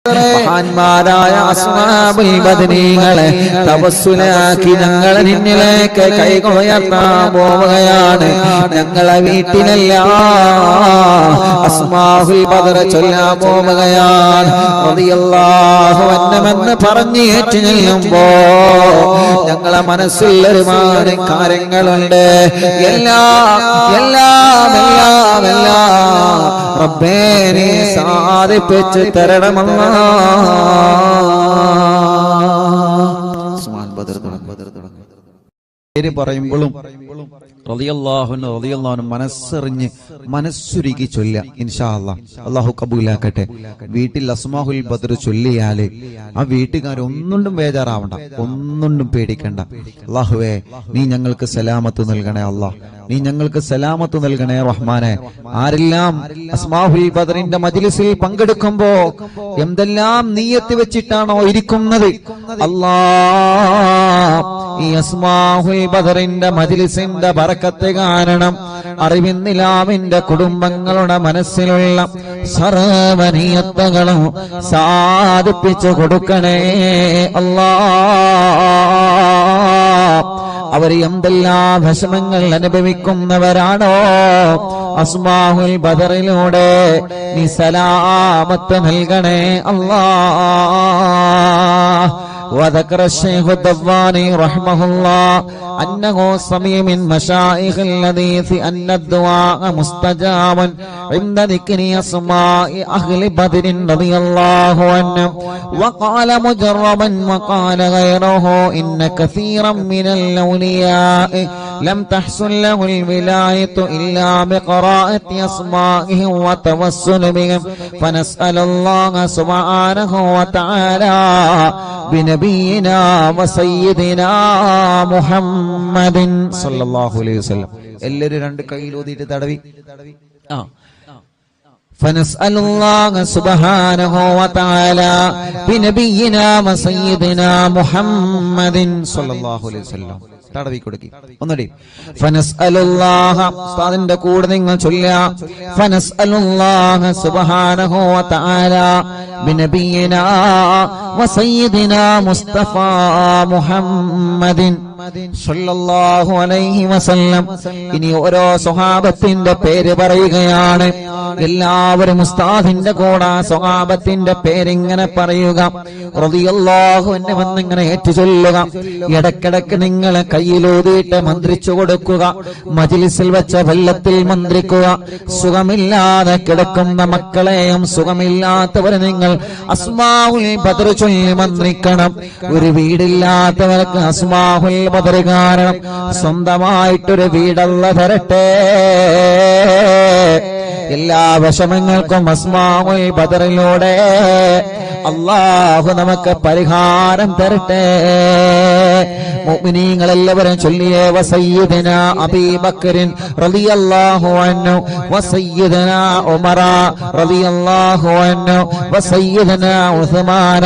മഹാന്മാരായ അസ്ഹാബുൽ ബദരീങ്ങളെ തവസ്സുലാക്കി ഞങ്ങൾ നിന്നിലേക്ക് കൈകൾ ഉയർത്താൻ പോവുകയാണ്. ഞങ്ങളെ വീട്ടിലല്ല അസ്മാഉൽ ബദർ ചൊല്ലാൻ പോവുകയാണ്. റളിയല്ലാഹു അൻഹുമെന്ന് പറഞ്ഞ് ഏറ്റു ചെല്ലുമ്പോ ഞങ്ങളെ മനസ്സിൽ ഒരുപാട് കാര്യങ്ങളുണ്ട്. എല്ലാം റബ്ബേ നീ സാധിപ്പിച്ച് തരണമല്ലാ. പേര് പറയുമ്പോഴും റളിയല്ലാഹു അൻഹു മനസ്സറിഞ്ഞ് മനസ്സുരുകി ചൊല്ലുക. ഇൻഷാ അല്ലാഹ് അല്ലാഹു കബൂലാക്കട്ടെ. വീട്ടിൽ അസ്മാഉൽ ബദർ ചൊല്ലിയാല് ആ വീട്ടുകാരൊന്നും ബേജാറാവണ്ട, ഒന്നും പേടിക്കണ്ട. അല്ലാഹുവേ നീ ഞങ്ങൾക്ക് സലാമത്ത് നൽകണേ അല്ലാഹ്, നീ ഞങ്ങൾക്ക് സലാമത്ത് നൽകണേ റഹ്മാനെ. ആരെല്ലാം അസ്മാഉൽ ബദറിന്റെ മജ്ലിസിൽ പങ്കെടുക്കുമ്പോ എന്തെല്ലാം നിയ്യത്ത് വെച്ചിട്ടാണോ ഇരിക്കുന്നത്, അല്ലാഹ് ഈ അസ്മാഉൽ ബദറിന്റെ മജ്ലിസിന്റെ ബറക്കത്ത് കാരണം അറിവിന്നിലാവിന്റെ കുടുംബങ്ങളുടെ മനസ്സിലുള്ള സർവ്വനിയത്തുകളും സാധിപ്പിച്ചു കൊടുക്കണേ അല്ലാഹ്. അവർ എന്തെല്ലാം വിഷമങ്ങൾ അനുഭവിക്കുന്നവരാണോ അസ്മാഉൽ ബദറിലൂടെ നീ സലാമത്ത് നൽകണേ അല്ലാഹ്. وذكر الشيخ الدواني رحمه الله أنه سمع من مشايخ الحديث أن الدعاء مستجاب عند ذكر أسماء أهل بدر رضي الله عنهم. وقال مجربا وقال غيره إن كثيرا من الأولياء لم تحصل له الولاية إلا بقراءة أسمائهم وتوسل بهم فنسأل الله سبحانه وتعالى بنبينا وسيدنا محمد صلى الله عليه وسلم. എല്ലാവരും രണ്ട് കൈയിൽ ഊതിയിട്ട് തടവി فنسأل الله سبحانه وتعالى بنبينا وسيدنا محمد صلى الله عليه وسلم. തടവി കൊടുക്കി ഒന്നുകൂടി. ഫനസ്അലുല്ലാഹ ഉസ്താദിന്റെ കൂടെ നിങ്ങൾ ചൊല്ലുക. ഫനസ്അലുല്ലാഹ സുബ്ഹാനഹു വ തആല ബിനബിയിനാ വസയ്യിദിനാ മുസ്തഫ മുഹമ്മദിൻ സല്ലല്ലാഹു അലൈഹി വസല്ലം. ഇനി ഓരോ സ്വഹാബത്തിന്റെ പേര് പറയുകയാണ്. എല്ലാവരും ഉസ്താദിന്റെ കൂടെ സ്വഹാബത്തിന്റെ പേരിങ്ങനെ പറയുക. റളിയല്ലാഹു അൻഹു എന്നിങ്ങനെ ഏറ്റു ചൊല്ലുക. ഇടക്കിടക്ക് നിങ്ങൾ കയ്യിലൂതിയിട്ട് മന്ത്രിച്ചു കൊടുക്കുക. മജ്ലിസിൽ വെച്ച വെള്ളത്തിൽ മന്ത്രിക്കുക. സുഖമില്ലാതെ കിടക്കുന്ന മക്കളെയും സുഖമില്ലാത്തവരെ നിങ്ങൾ അസ്മാഉൽ ബദർ ചൊല്ലി മന്ത്രിക്കണം. ഒരു വീടില്ലാത്തവർക്ക് അസ്മാഉൽ ബദർ കാരണം സ്വന്തമായിട്ടൊരു വീടല്ല തരട്ടെ. എല്ലാ വിഷമങ്ങൾക്കും അസ്മാഉൽ ബദറിലൂടെ അല്ലാഹു നമുക്ക് പരിഹാരം തരട്ടെ. മുഅ്മിനീങ്ങളെല്ലാവരും ചൊല്ലിയേ വസയ്യിദനാ അബീബക്കറിൻ റളിയല്ലാഹു അൻഹു വസയ്യിദനാ ഉമറ റളിയല്ലാഹു അൻഹു വസയ്യിദനാ ഉസ്മാന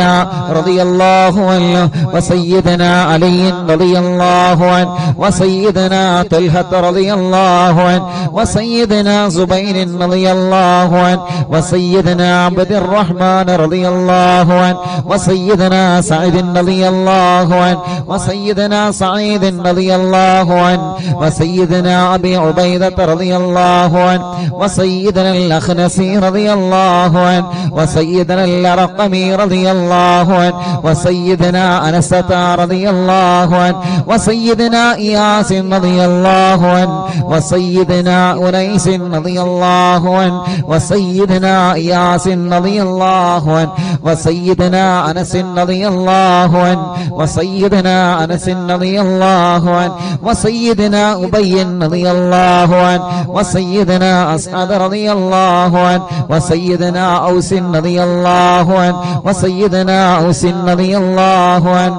റളിയല്ലാഹു അൻഹു വസയ്യിദനാ അലി റളിയല്ലാഹു അൻഹു വസയ്യിദനാ തൽഹ റളിയല്ലാഹു അൻഹു വസയ്യിദനാ സുബൈർ റളിയല്ലാഹു അൻഹു വസയ്യിദനാ അബ്ദുർ റഹ്മാൻ റളിയല്ലാഹു അൻഹു വസയ്യിദനാ സഈദ് റളിയല്ലാഹു അൻഹു വസയ്യിദനാ سعيد رضي الله عنه وسيدنا أبي عبيدة رضي الله عنه وسيدنا الأخنسي رضي الله عنه وسيدنا الرقمي رضي الله عنه وسيدنا أنسة رضي الله عنه وسيدنا إياس رضي الله عنه وسيدنا أنيس رضي الله عنه وسيدنا إياس رضي الله عنه وسيدنا أنس رضي الله عنه وسيدنا أنس رضي الله عنه وسيدنا أبي رضي الله عنه وسيدنا أسعد رضي الله عنه وسيدنا أوس رضي الله عنه وسيدنا أوس رضي الله عنه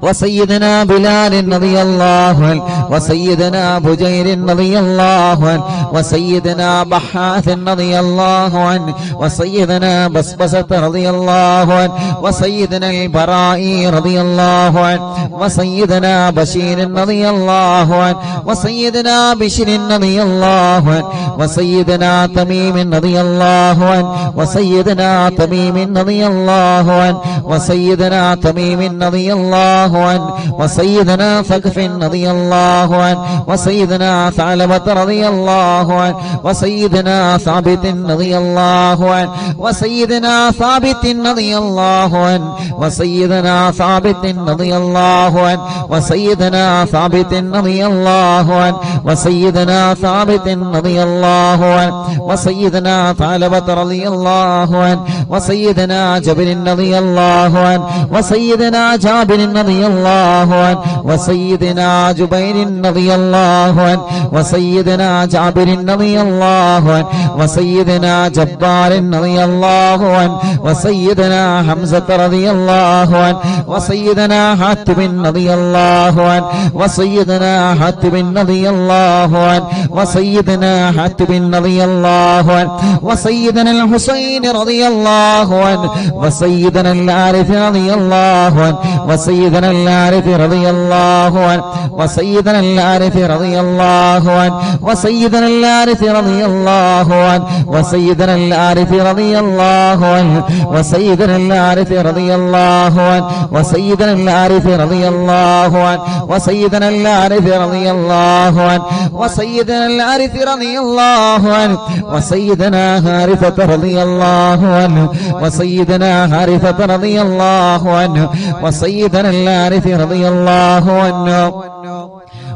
وسيدنا بلال رضي الله عنه وسيدنا بجير رضي الله عنه وسيدنا بحاث رضي الله عنه وسيدنا بسبسة رضي الله عنه وسيدنا البراء رضي الله عنه وسيدنا بشير رضي الله عنه وسيدنا بشر رضي الله عنه وسيدنا تميم رضي الله عنه وسيدنا تميم رضي الله عنه وسيدنا تميم رضي الله عنه وسيدنا ثقف رضي الله عنه وسيدنا ثعلبة رضي الله عنه وسيدنا ثابت رضي الله عنه وسيدنا ثابت رضي الله عنه وسيدنا ثابت رضي الله عنه وسيدنا ثابت رضي الله عنه وسيدنا ثابت رضي الله عنه وسيدنا ثعلبة رضي الله عنه وسيدنا جابر رضي الله عنه وسيدنا جابر رضي الله عنه وسيدنا جبير رضي الله عنه وسيدنا جابر رضي الله عنه وسيدنا جبار رضي الله عنه وسيدنا حمزة رضي الله عنه وسيدنا حاتم رضي الله عنه وسيدنا حاتم رضي الله عنه وسيدنا حاتم رضي الله عنه وسيدنا الحسين رضي الله عنه وسيدنا الحارث رضي الله عنه وسيدنا الحارث رضي الله عنه وسيدنا الحارث رضي الله عنه وسيدنا الحارث رضي الله عنه وسيدنا الحارث رضي الله عنه وسيدنا الحارث رضي الله عنه وسيدنا الحارث رضي الله عنه وسيدنا الحارث رضي الله عنه وسيدنا الحارث رضي الله عنه وسيدنا حارثة رضي الله عنه وسيدنا حارثة رضي الله عنه وسيدنا الحارث رضي الله عنه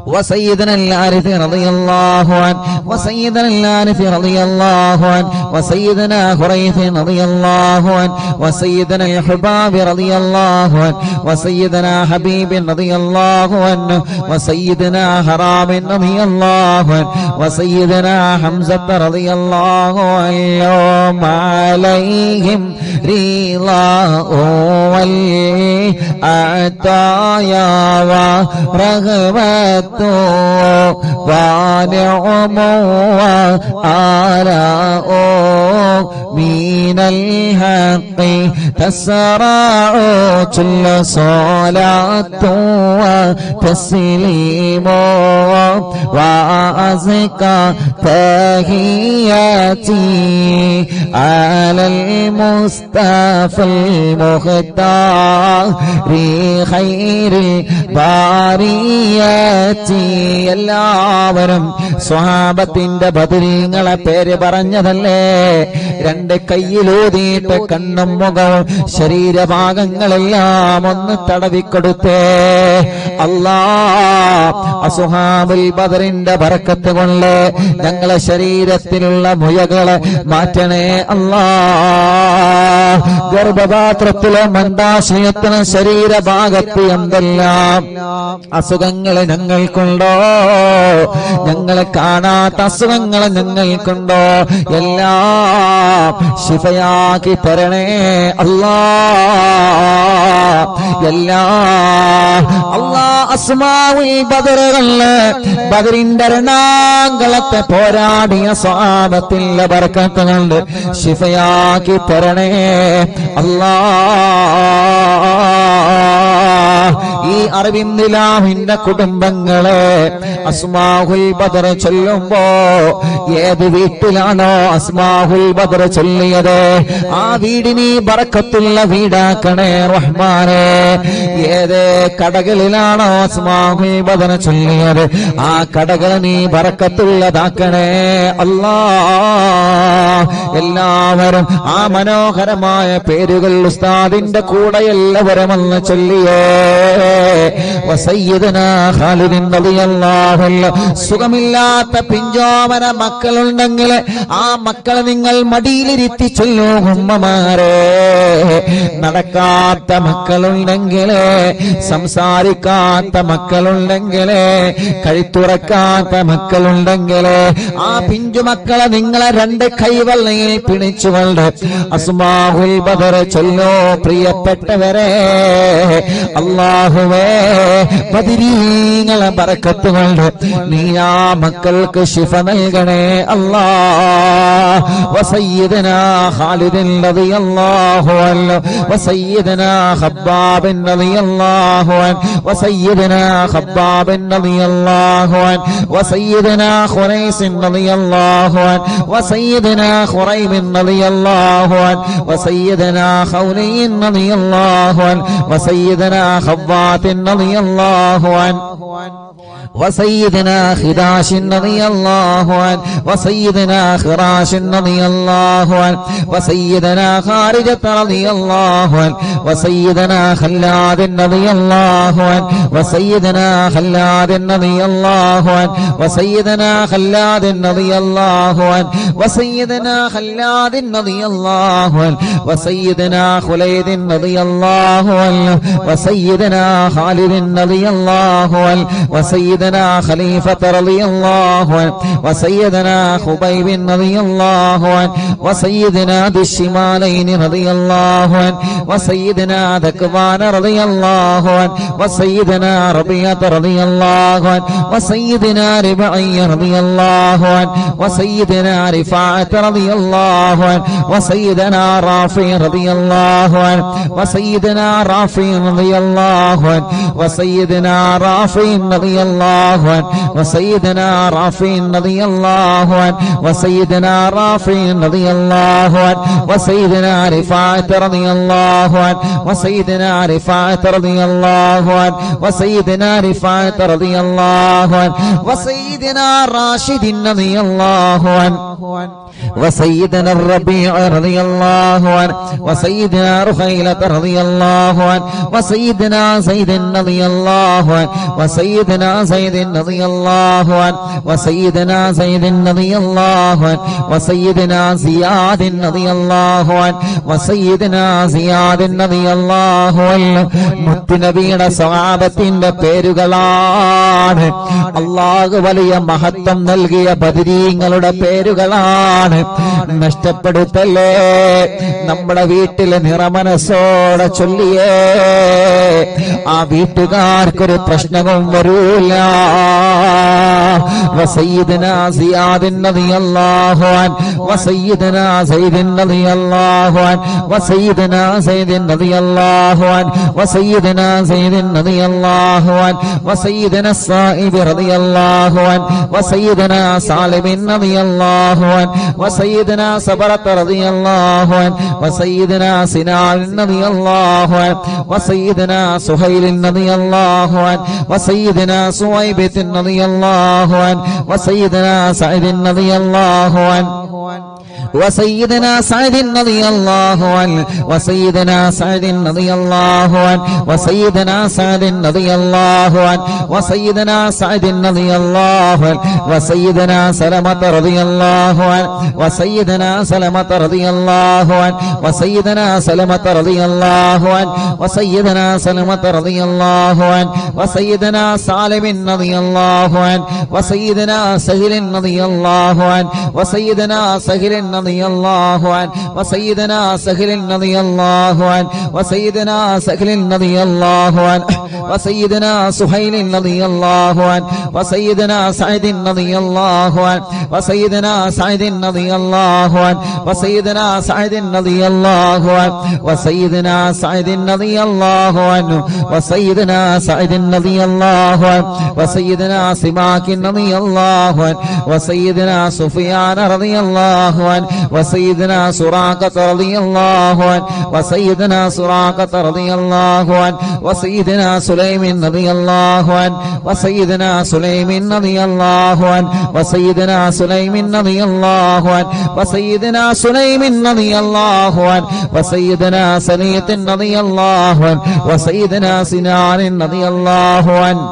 وسيدنا الحارث رضي الله عنه وسيدنا الحارث رضي الله عنه وسيدنا حريث رضي الله عنه وسيدنا الحباب رضي الله عنه وسيدنا حبيب رضي الله عنه وسيدنا حرام رضي الله عنه وسيدنا حمزة رضي الله عنه عليهم رضاه والعطايا ورغبة ونعم وآلاء من الحق تسرع كل صلاة وتسليم وأزكى تحياتي على المصطفى المختار خير البريات എല്ലാവരും സ്വഹാബത്തിന്റെ ബദരീങ്ങളെ പേര് പറഞ്ഞതല്ലേ? രണ്ട് കയ്യിലൂതിയിട്ട് കണ്ണും മുഖവും ശരീരഭാഗങ്ങളെല്ലാം ഒന്ന് തടവിക്കൊടുത്തേ. അല്ലാ, അസ്ഹാബുൽ ബദറിന്റെ ബറക്കത്ത് കൊണ്ട് ഞങ്ങളെ ശരീരത്തിലുള്ള മുഴകളെ മാറ്റണേ അല്ലാ. ഗർഭപാത്രത്തിലെ മന്ദാശയത്തിന് ശരീരഭാഗത്ത് എന്തെല്ലാം അസുഖങ്ങൾ ഞങ്ങൾക്കുണ്ടോ, ഞങ്ങളെ കാണാത്ത അസുഖങ്ങൾ ഞങ്ങൾക്കുണ്ടോ, എല്ലാം ശിഫയാക്കി തരണേ അല്ലാ. അല്ലാ, അസ്മാഉൽ ബദറുകളിലെ ബദറിന്റെ രണാങ്കളത്തെ പോരാടിയ സ്വഹാബത്തിന്റെ ബർക്കത്ത് കൊണ്ട് ശിഫയാക്കി തരണേ അല്ലാ. ഈ അറബിന്ദിലാമിന്റെ കുടുംബങ്ങളെ അസ്മാഉൽ ബദർ ചൊല്ലുമ്പോ ഏത് വീട്ടിലാണോ അസ്മാഉൽ ബദർ ചൊല്ലിയത് ആ വീടിന് ബറക്കത്തുള്ള വീടാക്കണേ റഹ്മാനേ. ഏത് കടകളിലാണോ അസ്മാഉൽ ബദർ ചൊല്ലിയത് ആ കടകൾ നീ ബറക്കത്തുള്ളതാക്കണേ അല്ലാ. എല്ലാവരും ആ മനോഹരമായ പേരുകൾ ഉസ്താദിന്റെ കൂടെ എല്ലാവരും ഒന്ന് ചൊല്ലിയേ. വസയ്യിദനാ ഖാലിദ് റളിയല്ലാഹു അൻഹു. സുഖമില്ലാത്ത പിഞ്ചോമന മക്കളുണ്ടെങ്കിൽ ആ മക്കളെ നിങ്ങൾ മടിയിലിരുത്തി ചൊല്ലൂ ഉമ്മമാരെ. നടക്കാത്ത മക്കളുണ്ടെങ്കിൽ, സംസാരിക്കാത്ത മക്കളുണ്ടെങ്കിൽ, കഴുത്തുറക്കാത്ത മക്കളുണ്ടെങ്കിൽ ആ പിഞ്ചുമക്കളെ നിങ്ങളെ രണ്ട് കൈവെള്ളയിൽ പിടിച്ചുകൊണ്ട് അസ്മാഉൽ ബദർ ചൊല്ലോ പ്രിയപ്പെട്ടവരെ. അല്ലാ, അല്ലാഹുവേ ബദരീങ്ങളെ ബറക്കത്ത് കൊണ്ട് നീ ആ മക്കൾക്ക് ശിഫ നൽകണേ അല്ലാഹ്. വസയ്യിദനാ ഖാലിദ് റളിയല്ലാഹു അൻഹു വസയ്യിദനാ ഖബ്ബാബ് റളിയല്ലാഹു അൻഹു വസയ്യിദനാ ഖബ്ബാബ് റളിയല്ലാഹു അൻഹു വസയ്യിദനാ ഖുറൈസ് റളിയല്ലാഹു അൻഹു വസയ്യിദനാ ഖുറൈബ് റളിയല്ലാഹു അൻഹു വസയ്യിദനാ ഖൗലി റളിയല്ലാഹു അൻഹു വസയ്യിദനാ ഖവ്വാത്ത് റളിയല്ലാഹു അൻഹു وسيدنا خداش رضي الله عنه وسيدنا خراش رضي الله عنه وسيدنا خارجة رضي الله عنه وسيدنا خلاد رضي الله عنه وسيدنا خلاد رضي الله عنه وسيدنا خلاد رضي الله عنه وسيدنا خلاد رضي الله عنه وسيدنا خليد رضي الله عنه وسيدنا خالد رضي الله عنه وسيدنا خليفة رضي الله عنه وسيدنا خبيب رضي الله عنه وسيدنا ذي الشمالين رضي الله عنه وسيدنا ذكوان رضي الله عنه وسيدنا ربيعة رضي الله عنه وسيدنا ربعي رضي الله عنه وسيدنا رفاعة رضي الله عنه وسيدنا رافع رضي الله عنه وسيدنا رافع رضي الله عنه وسيدنا رافع رضي الله عنه وسيدنا رافع رضي الله عنه وسيدنا رافع رضي الله عنه وسيدنا رفاعة رضي الله عنه وسيدنا رفاعة رضي الله عنه وسيدنا رفاعة رضي الله عنه وسيدنا راشد رضي الله عنه وسيدنا الربيع رضي الله عنه وسيدنا رخيلة رضي الله عنه وسيدنا زيد رضي الله عنه وسيدنا زيد رضي الله عنه وسيدنا زيد رضي الله عنه وسيدنا زياد رضي الله عنه وسيدنا زياد رضي الله عنه മുത്തുനബിയുടെ സ്വഹാബത്തിന്റെ പേരുകളാണ്. അല്ലാഹു വലിയ മഹത്വം നൽകിയ ബദരീങ്ങളുടെ പേരുകളാണ്. നഷ്ടപ്പെടുത്തല്ലേ. നമ്മുടെ വീട്ടിലെ നിറമനസ്സോടെ ചൊല്ലിയേ ആ വീട്ടുകാർക്കൊരു പ്രശ്നവും വരൂല. വസയ്യിദനാ സിയാദ് റളിയല്ലാഹു അൻഹു വസയ്യിദനാ സയ്യിദ് റളിയല്ലാഹു അൻഹു വസയ്യിദനാ സയ്യിദ് റളിയല്ലാഹു അൻഹു വസയ്യിദനാ സയ്യിദ് റളിയല്ലാഹു അൻഹു വസയ്യിദനാ സായിബ് റളിയല്ലാഹു അൻഹു വസയ്യിദനാ സാലിബ് റളിയല്ലാഹു അൻഹു وسيدنا صبرة رضي الله عنه وسيدنا سنان رضي الله عنه وسيدنا سهيل رضي الله عنه وسيدنا سويبة رضي الله عنه وسيدنا سعيد رضي الله عنه وسيدنا سعد رضي الله عنه وسيدنا سعد رضي الله عنه وسيدنا سعد رضي الله عنه وسيدنا سعد رضي الله عنه وسيدنا سلمة رضي الله عنه وسيدنا سلمة رضي الله عنه وسيدنا سلمة رضي الله عنه وسيدنا سلمة رضي الله عنه وسيدنا سالم رضي الله عنه وسيدنا سهل رضي الله عنه وسيدنا سهل رضي الله عنه وسيدنا سهل رضي الله عنه وسيدنا سهل رضي الله عنه وسيدنا سهيل رضي الله عنه وسيدنا سعد رضي الله عنه وسيدنا سعد رضي الله عنه وسيدنا سعد رضي الله عنه وسيدنا سعد رضي الله عنه وسيدنا سعد رضي الله عنه وسيدنا سماك رضي الله عنه وسيدنا سفيان رضي الله عنه وسيدنا سراقة رضي الله عنه وسيدنا سراقة رضي الله عنه وسيدنا سليم رضي الله عنه وسيدنا سليم رضي الله عنه وسيدنا سليم رضي الله عنه وسيدنا سليم رضي الله عنه وسيدنا سنية رضي الله عنه وسيدنا سنان رضي الله عنه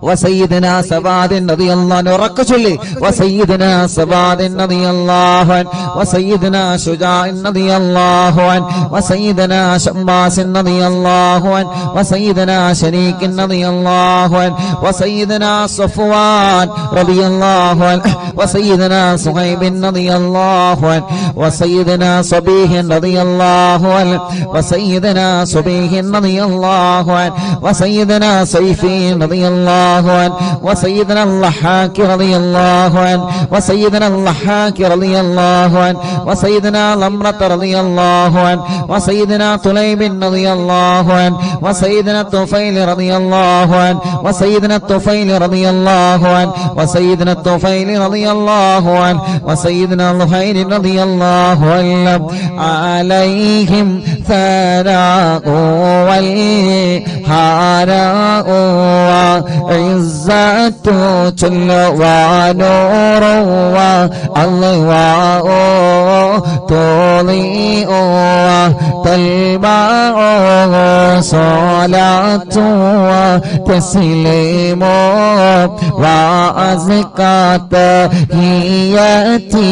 വസയ്യിദനാ സവാദിൻ റളിയല്ലാഹു അൻഹു ഉറക്കെ ചൊല്ലി വസയ്യിദനാ സവാദിൻ റളിയല്ലാഹു അൻഹു വസയ്യിദനാ ശുജാഇൻ റളിയല്ലാഹു അൻഹു വസയ്യിദനാ ശമ്മാസിൻ റളിയല്ലാഹു അൻഹു വസയ്യിദനാ ശരീകിൻ റളിയല്ലാഹു അൻഹു വസയ്യിദനാ സഫ്വാൻ റളിയല്ലാഹു അൻഹു വസയ്യിദനാ സുഹൈബിൻ റളിയല്ലാഹു അൻഹു വസയ്യിദനാ സബീഹിൻ റളിയല്ലാഹു അൻഹു വസയ്യിദനാ സുബീഹിൻ റളിയല്ലാഹു അൻഹു വസയ്യിദനാ സൈഫീൻ റളിയല്ലാഹു അൻഹു വസയ്യിദനാ അൽഹാക്കി റളിയല്ലാഹു അൻഹു വസയ്യിദനാ അൽഹാക്കി റളിയല്ലാഹു അൻഹു വസയ്യിദനാ ലംറത റളിയല്ലാഹു അൻഹു വസയ്യിദനാ തുലൈബിൻ റളിയല്ലാഹു അൻഹു വസയ്യിദനാ തുഫൈൽ റളിയല്ലാഹു അൻഹു വസയ്യിദനാ തുഫൈൽ റളിയല്ലാഹു അൻഹു വസയ്യിദനാ തുഫൈൽ റളിയല്ലാഹു അൻഹു വസയ്യിദനാ ലുഹൈർ റളിയല്ലാഹു അൻഹു അലൈഹിം സലാഖു വൽ ഹാരാഉ ഇസ്സത്തു ചുല്ലവാനൂറു അല്ലാഹു തോളിഉ തൽബാഉ സ്വലാത്തു തസ്ലീമു വഅസ്കാത ഹിയതി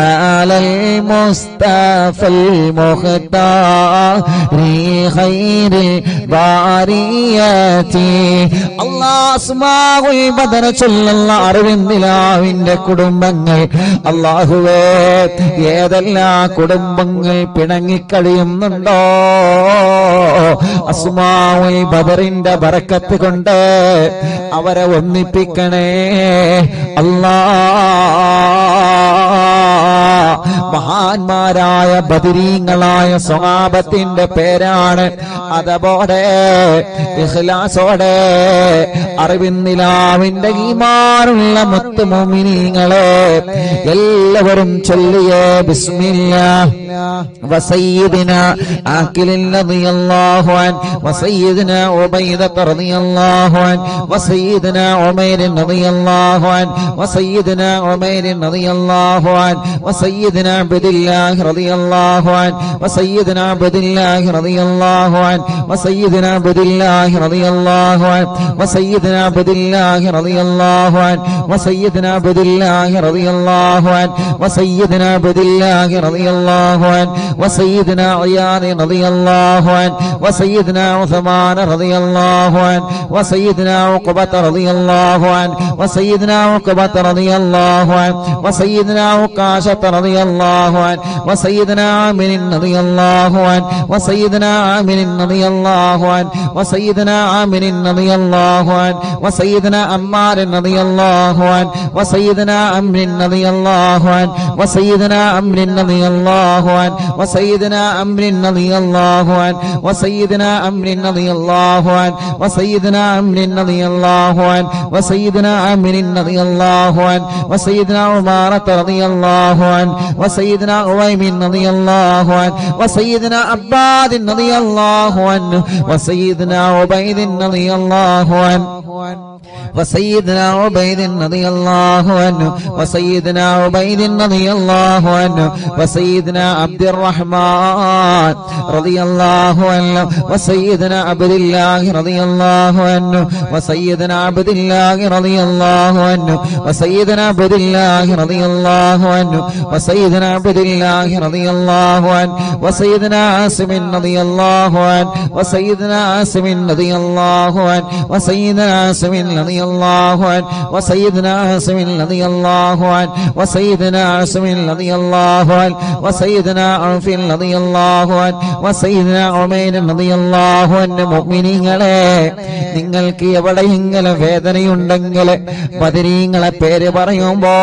അലൽ മുസ്തഫൽ മുഖ്താരി ഖൈറിൽ ബാരിയതി അല്ലാഹ് അസ്മാഉൽ ബദർ ചൊല്ലുന്ന അറിവിന്ദിലാവിന്റെ കുടുംബങ്ങൾ അല്ലാഹുവേ ഏതെല്ലാം കുടുംബങ്ങൾ പിണങ്ങിക്കഴിയുന്നുണ്ടോ അസ്മാഉൽ ബദറിന്റെ ബറക്കത്ത് കൊണ്ട് അവരെ ഒന്നിപ്പിക്കണേ മഹാന്മാരായ ബദരീങ്ങളായ സ്വഹാബത്തിന്റെ പേരാണ്. അതോടെ ഇഖ്ലാസോടെ അറിവിന്നിലാവിന്റെ ഈമാനുള്ള മുത്ത് മുഅ്മിനീങ്ങളെ എല്ലാവരും ചൊല്ലിയേ ബിസ്മില്ലാഹ് വസയ്യിദിനാ ആഖിലിൻ റളിയല്ലാഹു അൻഹു വസയ്യിദിനാ ഉബൈദത റളിയല്ലാഹു അൻഹു വസയ്യിദിനാ ഉമൈർ റളിയല്ലാഹു അൻഹു വസയ്യിദിനാ ഉമൈർ റളിയല്ലാഹു അൻഹു വസയ്യിദിനാ അബ്ദുല്ലാഹ് റളിയല്ലാഹു അൻഹു വസയ്യിദിനാ അബ്ദുല്ലാഹ് റളിയല്ലാഹു അൻഹു വസയ്യിദിനാ അബ്ദുല്ലാഹ് റളിയല്ലാഹു അൻഹു വസയ്യിദിനാ അബ്ദുല്ലാഹ് റളിയല്ലാഹു അൻഹു വസയ്യിദിനാ അബ്ദുല്ലാഹ് റളിയല്ലാഹു അൻഹു വസയ്യിദിനാ അബ്ദുല്ലാഹ് റളിയല്ലാഹു അൻഹു വസയ്യിദിനാ ഇയാദ് റളിയല്ലാഹു അൻഹു വസയ്യിദിനാ ഉസ്മാൻ റളിയല്ലാഹു അൻഹു വസയ്യിദിനാ ഉഖബത റളിയല്ലാഹു അൻഹു വസയ്യിദിനാ ഉഖബത റളിയല്ലാഹു അൻഹു വസയ്യിദിനാ ഉഖാശത റളിയല്ലാഹു അൻഹു വസയ്യിദിനാ ആമിർ റളിയല്ലാഹു അൻഹു വസയ്യിദിനാ ആമിർ റളിയല്ലാഹു അൻഹു വസയ്യിദിനാ ആമിർ റളിയല്ലാഹു അൻഹു വസയ്യിദിനാ അമ്മാർ റളിയല്ലാഹു അൻഹു വസയ്യിദിനാ അംർ റളിയല്ലാഹു അൻഹു വസയ്യിദിനാ അംർ റളിയല്ലാഹു അൻഹു വസയ്യിദിനാ അംർ റളിയല്ലാഹു അൻഹു വസയ്യിദിനാ അംർ റളിയല്ലാഹു അൻഹു വസയ്യിദിനാ അംർ റളിയല്ലാഹു അൻഹു വസയ്യിദിനാ അംർ റളിയല്ലാഹു അൻഹു വസയ്യിദിനാ ഉമാറത റളിയല്ലാഹു അൻഹു വസയ്യിദിനാ ഉവൈമിൻ റളിയല്ലാഹു അൻഹു വസയ്യിദിനാ അബ്ബാദ് റളിയല്ലാഹു അൻഹു വസയ്യിദിനാ ഉബൈദ് റളിയല്ലാഹു അൻഹു وسيدنا عبيد رضي الله عنه وسيدنا عبيد رضي الله عنه وسيدنا عبد الرحمن رضي الله عنه وسيدنا عبد الله رضي الله عنه وسيدنا عبد الله رضي الله عنه وسيدنا عبد الله رضي الله عنه وسيدنا عبد الله رضي الله عنه وسيدنا عاصم رضي الله عنه وسيدنا عاصم رضي الله عنه وسيدنا عاصم رضي الله عنه وسيدنا عاصم رضي الله عنه وسيدنا عاصم رضي الله عنه وسيدنا عوف رضي الله عنه وسيدنا عمير رضي الله عنه മുഅ്മിനീങ്ങളെ നിങ്ങൾക്ക് എവിടെയെങ്കിലും വേദനയുണ്ടെങ്കിൽ ബദരീങ്ങളെ പേര് പറയുമ്പോ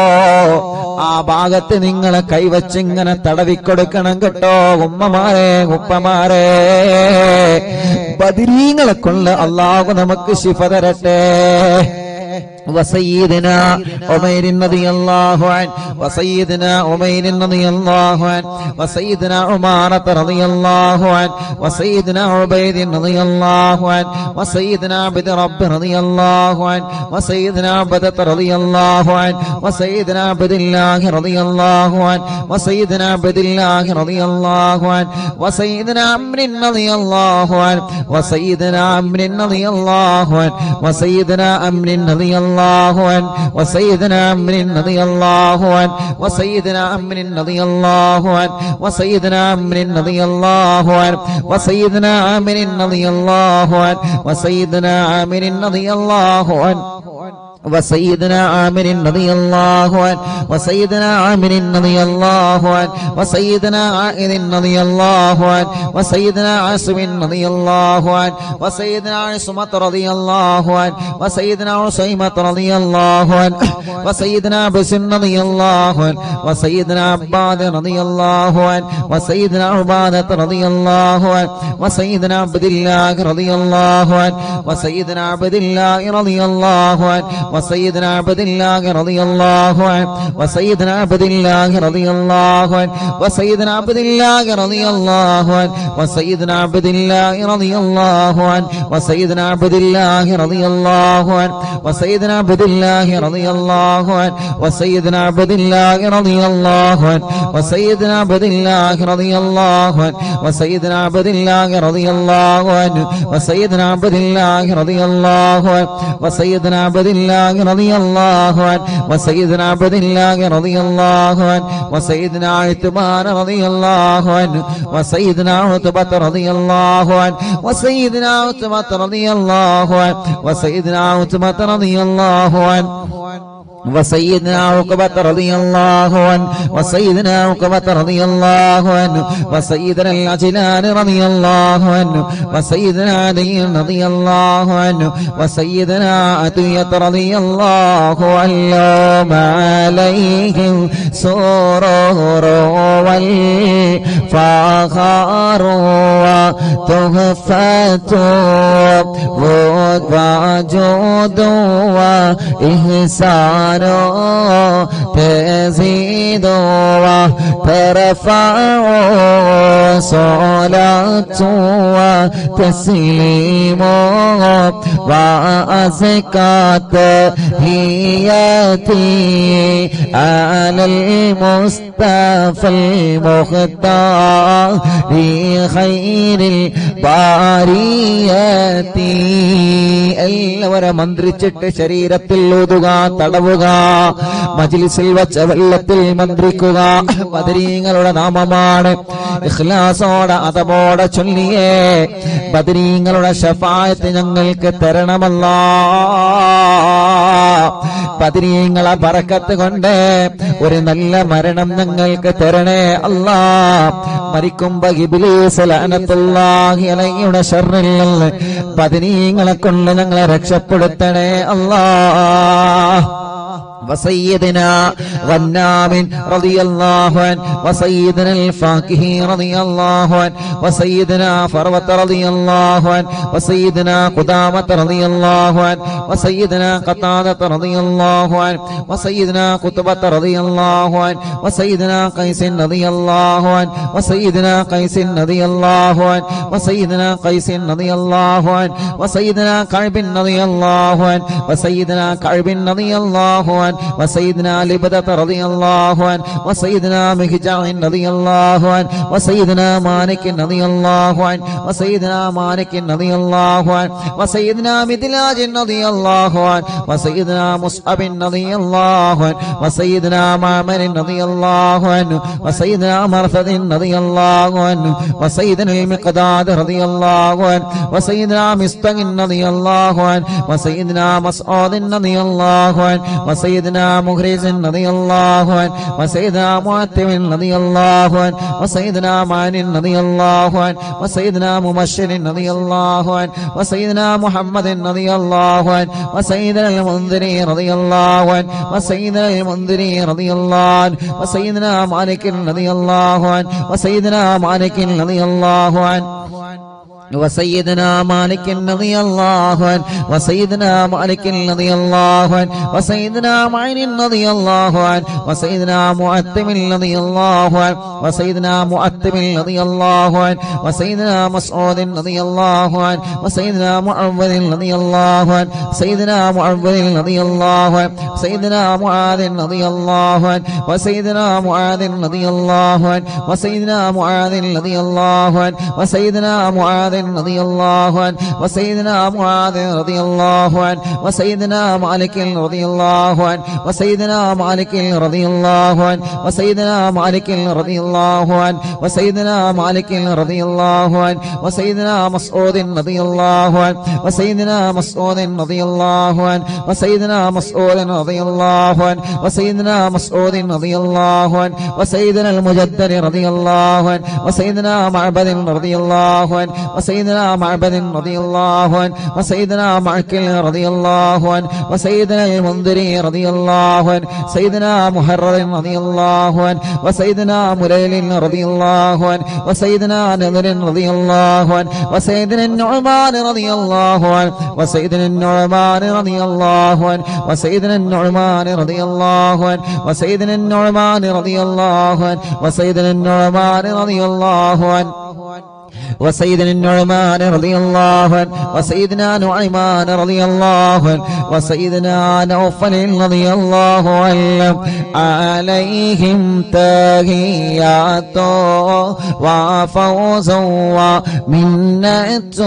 ആ ഭാഗത്ത് നിങ്ങളെ കൈവച്ചിങ്ങനെ തടവിക്കൊടുക്കണം കേട്ടോ ഉമ്മമാരെ ഉപ്പമാരെ. ബദരീങ്ങളെ കൊണ്ട് അല്ലാഹു നമുക്ക് ശിഫ തരട്ടെ. وسيدنا عمير رضي الله عنه وسيدنا عمير رضي الله عنه وسيدنا عمارة رضي الله عنه وسيدنا عبيد رضي الله عنه وسيدنا عبد رب رضي الله عنه وسيدنا عبدة رضي الله عنه وسيدنا عبد الله رضي الله عنه وسيدنا عبد الله رضي الله عنه وسيدنا عمرو رضي الله عنه وسيدنا عمرو رضي الله عنه وسيدنا عمرو رضي الله عنه وسيدنا عمرو رضي الله عنه وسيدنا عمرو رضي الله عنه وسيدنا عمرو رضي الله عنه وسيدنا عامر رضي الله عنه وسيدنا عامر رضي الله عنه وسيدنا عامر رضي الله عنه وسيدنا عامر رضي الله عنه وسيدنا عائذ رضي الله عنه وسيدنا عاصم رضي الله عنه وسيدنا عصمة رضي الله عنه وسيدنا عصيمة رضي الله عنه وسيدنا بسم رضي الله عنه وسيدنا عباد رضي الله عنه وسيدنا عبادة رضي الله عنه وسيدنا عبد الله رضي الله عنه وسيدنا عبد الله رضي الله عنه وسيدنا عبد الله رضي الله عنه وسيدنا عبد الله رضي الله عنه وسيدنا عبد الله رضي الله عنه وسيدنا عبد الله رضي الله عنه وسيدنا عبد الله رضي الله عنه وسيدنا عبد الله رضي الله عنه وسيدنا عبد الله رضي الله عنه وسيدنا عبد الله رضي الله عنه وسيدنا عبد الله رضي الله عنه وسيدنا عبد الله رضي الله عنه وسيدنا عبد الله رضي الله عنه وسيدنا عبد الله رضي الله عنه وسيدنا عثمان رضي الله عنه وسيدنا عتبة رضي الله عنه وسيدنا عتبة رضي الله عنه وسيدنا عتبة رضي الله عنه وسيدنا عقبة رضي الله عنه وسيدنا عقبة رضي الله عنه وسيدنا العجلان رضي الله عنه وسيدنا علي رضي الله عنه وسيدنا عطية رضي الله عنه عليهم سرور والفخر وتحفة وجود وإحسان تزيد وترفع صلاة وتسليم وأزكى تحياتي على المصطفى المختار خير الباريات എല്ലാവരും മന്ത്രിച്ചിട്ട് ശരീരത്തിൽ ഊതുക, തടവുക, മജ്ലിസിൽ വച്ച വെള്ളത്തിൽ മന്ത്രിക്കുക. ബദരീങ്ങളുടെ നാമമാണ്. ഇഖ്ലാസോടെ അതബോടെ ചൊല്ലിയേ ബദരീങ്ങളുടെ ശഫാഅത്ത് ഞങ്ങൾക്ക് തരണമല്ലാ. ബദരീങ്ങളെ ബറക്കത്ത് കൊണ്ട് ഒരു നല്ല മരണം ഞങ്ങൾക്ക് തരണേ അല്ലാ. മരിക്കുമ്പോ ഇബ്ലീസ് ലഅനത്തുല്ലാഹി അലൈഹിയുടെ ശർറിൽ നിന്ന് ബദരീങ്ങളെ കൊണ്ട് ഞങ്ങളെ രക്ഷപ്പെടുത്തണേ അല്ലാ. وسيدنا غنام رضي الله عنه وسيدنا الفاكه رضي الله عنه وسيدنا فروة رضي الله عنه وسيدنا قدامة رضي الله عنه وسيدنا قتادة رضي الله عنه وسيدنا قطبة رضي الله عنه وسيدنا قيس رضي الله عنه وسيدنا قيس رضي الله عنه وسيدنا قيس رضي الله عنه وسيدنا كعب رضي الله عنه وسيدنا كعب رضي الله عنه وسيدنا لبدة رضي الله عنه وسيدنا مهجع رضي الله عنه وسيدنا مالك رضي الله عنه وسيدنا مالك رضي الله عنه وسيدنا مدلاج رضي الله عنه وسيدنا مصعب رضي الله عنه وسيدنا معمر رضي الله عنه وسيدنا مرثد رضي الله عنه وسيدنا المقداد رضي الله عنه وسيدنا مستق رضي الله عنه وسيدنا مسعود رضي الله عنه وسيدنا مخرج رضي الله عنه وسيدنا معتم رضي الله عنه وسيدنا معن رضي الله عنه وسيدنا مبشر رضي الله عنه وسيدنا محمد رضي الله عنه وسيدنا المنذري رضي الله عنه وسيدنا المنذري رضي الله عنه وسيدنا مالك رضي الله عنه وسيدنا مالك رضي الله عنه وسيدنا مالك رضي الله عنه وسيدنا مالك رضي الله عنه وسيدنا معين رضي الله عنه وسيدنا مؤتم رضي الله عنه وسيدنا مؤتم رضي الله عنه وسيدنا مسعود رضي الله عنه وسيدنا معوذ رضي الله عنه سيدنا معوذ رضي الله عنه سيدنا معاذ رضي الله عنه وسيدنا معاذ رضي الله عنه وسيدنا معاذ رضي الله عنه وسيدنا معاذ رضي الله عنه وسيدنا معاذ رضي الله عنه وسيدنا مالك رضي الله عنه وسيدنا مالك رضي الله عنه وسيدنا مالك رضي الله عنه وسيدنا مالك رضي الله عنه وسيدنا مسعود رضي الله عنه وسيدنا مسعود رضي الله عنه وسيدنا مسعود رضي الله عنه وسيدنا مسعود رضي الله عنه وسيدنا المجدد رضي الله عنه وسيدنا معبد رضي الله عنه وسيدنا معبد رضي الله عنه وسيدنا معكل رضي الله عنه وسيدنا المنذري رضي الله عنه سيدنا محرر رضي الله عنه وسيدنا مليل رضي الله عنه وسيدنا نذر رضي الله عنه وسيدنا النعمان رضي الله عنه وسيدنا النعمان رضي الله عنه وسيدنا النعمان رضي الله عنه وسيدنا النعمان رضي الله عنه وسيدنا النعمان رضي الله عنه وسيدنا النعمان رضي الله عنه وسيدنا نعيمان رضي الله عنه وسيدنا نوفل رضي الله عنه عليهم تحيات وفوز ومنة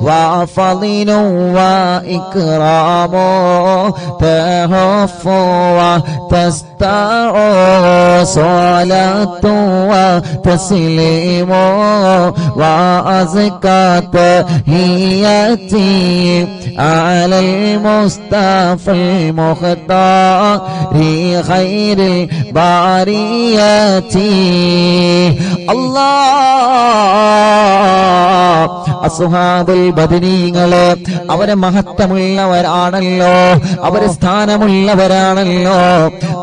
وفضل وإكرام تهف وتستع صلاة وتسليم وأزكى تحياتي على المصطفى المختار خير البريات الله അസ്ഹാബുൽ ബദരീങ്ങളെ അവരെ മഹത്വമുള്ളവരാണല്ലോ, അവരെ സ്ഥാനമുള്ളവരാണല്ലോ,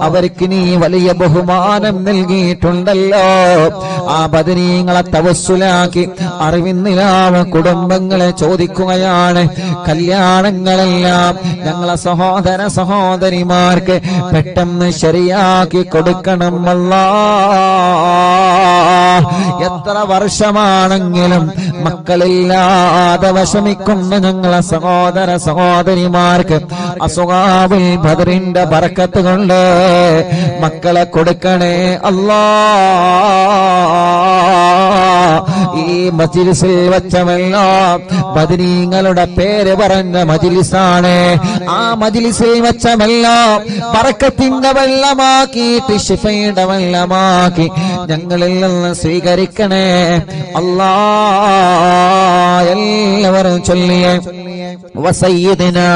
അവർക്ക് നീ വലിയ ബഹുമാനം നൽകിയിട്ടുണ്ടല്ലോ. ആ ബദരീങ്ങളെ തവസ്സുലാക്കി അറിവിന്നിലാവ കുടുംബങ്ങളെ ചോദിക്കുകയാണ്, കല്യാണങ്ങളെല്ലാം ഞങ്ങളെ സഹോദര സഹോദരിമാർക്ക് പെട്ടെന്ന് ശരിയാക്കി കൊടുക്കണം അല്ലാഹ്. എത്ര വർഷമാണെങ്കിലും മക്കളില്ലാതെ വിഷമിക്കുന്ന ഞങ്ങളെ സഹോദര സഹോദരിമാർക്ക് അസ്ഹാബുൽ ബദറിന്റെ ബറക്കത്ത് കൊണ്ട് മക്കളെ കൊടുക്കണേ അല്ലാഹ്. ഈ മജ്ലിസിൽ വെച്ചമെല്ലാം ബദരീങ്ങളുടെ പേര് പറഞ്ഞ മജ്ലിസാണ്. ആ മജ്ലിസിൽ വെച്ചമെല്ലാം ബറക്കത്തിന്റെ വെള്ളമാക്കിയിട്ട് ശിഫയുടെ വെള്ളമാക്കി ഞങ്ങളിൽ നിന്ന് സ്വീകരിക്കണേ അല്ലാഹ്. എല്ലാവരും ചൊല്ലിയേ وسيدنا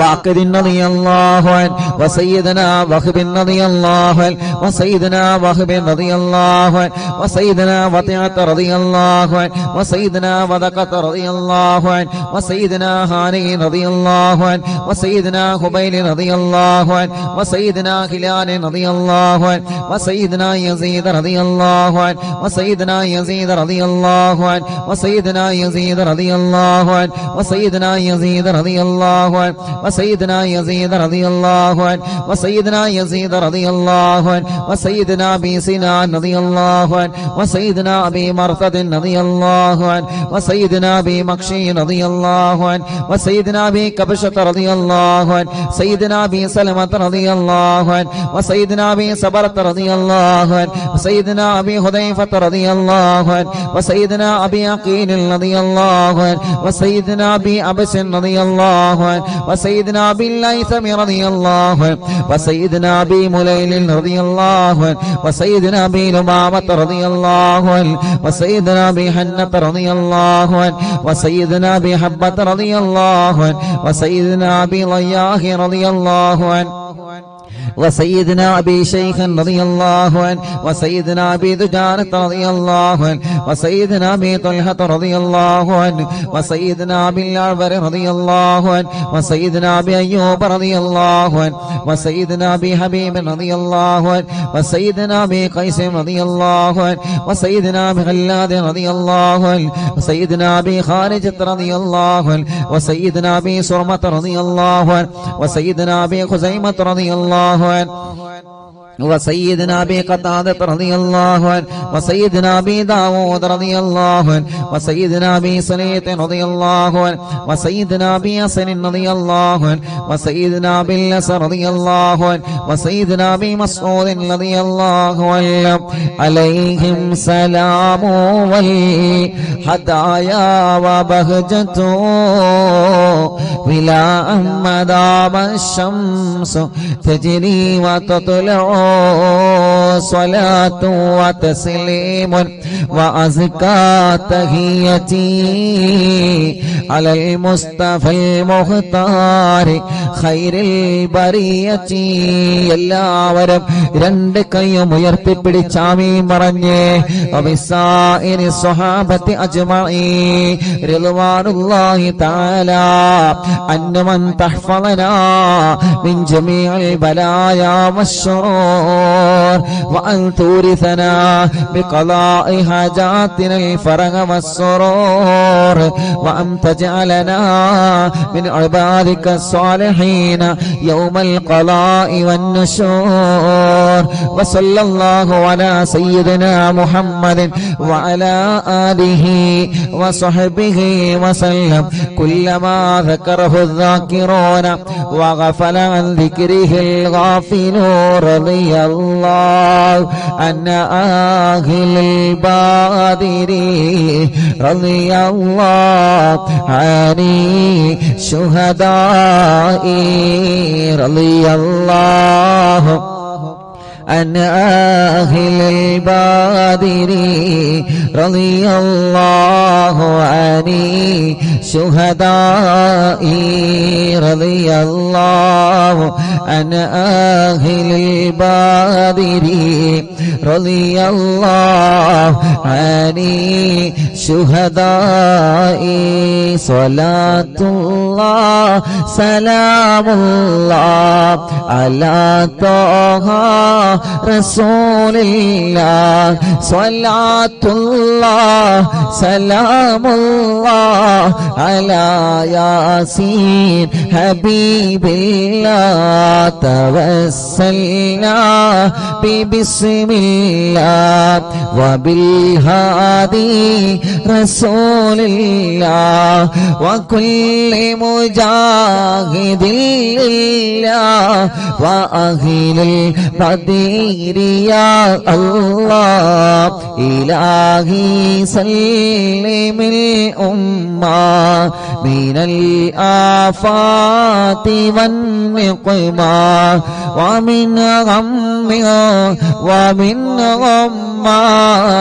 واقد رضي الله عنه وسيدنا وهب رضي الله عنه وسيدنا وهب رضي الله عنه وسيدنا وطيعة رضي الله عنه وسيدنا وذقة رضي الله عنه وسيدنا هاني رضي الله عنه وسيدنا خبيل رضي الله عنه وسيدنا هلال رضي الله عنه وسيدنا يزيد رضي الله عنه وسيدنا يزيد رضي الله عنه وسيدنا يزيد رضي الله عنه وسيدنا يزيد رضي الله عنه وسيدنا يزيد رضي الله عنه وسيدنا يزيد رضي الله عنه وسيدنا ابي سنان رضي الله عنه وسيدنا ابي مرثد رضي الله عنه وسيدنا ابي مكشي رضي الله عنه وسيدنا ابي كبشة رضي الله عنه سيدنا ابي سلمة رضي الله عنه وسيدنا ابي صبرة رضي الله عنه وسيدنا ابي حذيفة رضي الله عنه وسيدنا ابي عقيل رضي الله عنه وسيدنا ابي عبس رضي الله عنه وسيدنا ابي الليثم رضي الله عنه وسيدنا ابي مليل رضي الله عنه وسيدنا ابي لمامة رضي الله عنه وسيدنا ابي حنة رضي الله عنه وسيدنا ابي حبة رضي الله عنه وسيدنا ابي ضياح رضي الله عنه وسيدنا أبي شيخ رضي الله عنه وسيدنا أبي دجانة رضي الله عنه وسيدنا أبي طلحة رضي الله عنه وسيدنا أبي الأعور رضي الله عنه وسيدنا أبي أيوب رضي الله عنه وسيدنا أبي حبيب رضي الله عنه وسيدنا أبي قيس رضي الله عنه وسيدنا أبي غلاد رضي الله عنه وسيدنا أبي خارجة رضي الله عنه وسيدنا أبي سرمة رضي الله عنه وسيدنا أبي خزيمة رضي الله عنه وسيدنا أبي قتادة رضي الله عنه وسيدنا أبي داود رضي الله عنه وسيدنا أبي سليط رضي الله عنه وسيدنا أبي حسن رضي الله عنه وسيدنا أبي الأسر رضي الله عنه وسيدنا أبي مسعود رضي الله عنه عليهم سلام والهدايا وبهجة ولا مدام الشمس تجري وتطلع صلاة وتسليم وأزكى تحيتي على المصطفى المختار خير البرية എല്ലാവരും രണ്ട് കൈയും ഉയർത്തിപ്പിടിച്ച് ആമീൻ പറഞ്ഞേ വബിസായിരി സ്വഹാബത്തി അജ്മഈൻ റിദ്വാനുല്ലാഹി തആല അന്നമൻ തഹ്ഫളനാ മിൻ ജമീഇൽ ബലായാ വശ്ശുറൂർ വഅൻ തൂരിസനാ ബിഖളാഇ ഹാജാതിന الفرج والسرور وأن تجعلنا من عبادك الصالحين يوم القضاء والنشور وصلى الله على سيدنا محمد وعلى آله وصحبه وسلم كلما ذكره الذاكرون وغفل عن ذكره الغافلون رضي الله عن أهل البادر رضي الله عن شهداء رضي الله عن أهل البادر رضي الله عن شهداء رضي الله عن أهل البادر رضي الله عن شهداء صلاة الله سلام الله على طه رسول الله صلاة الله سلام الله على ياسين حبيب الله توسلنا ببسم الله وبالهادي رسول الله وكل مجاهد لله وأهل البدير يا الله إلهي سلم الأمة من الآفات والنقمة ومن غم ومن غمّة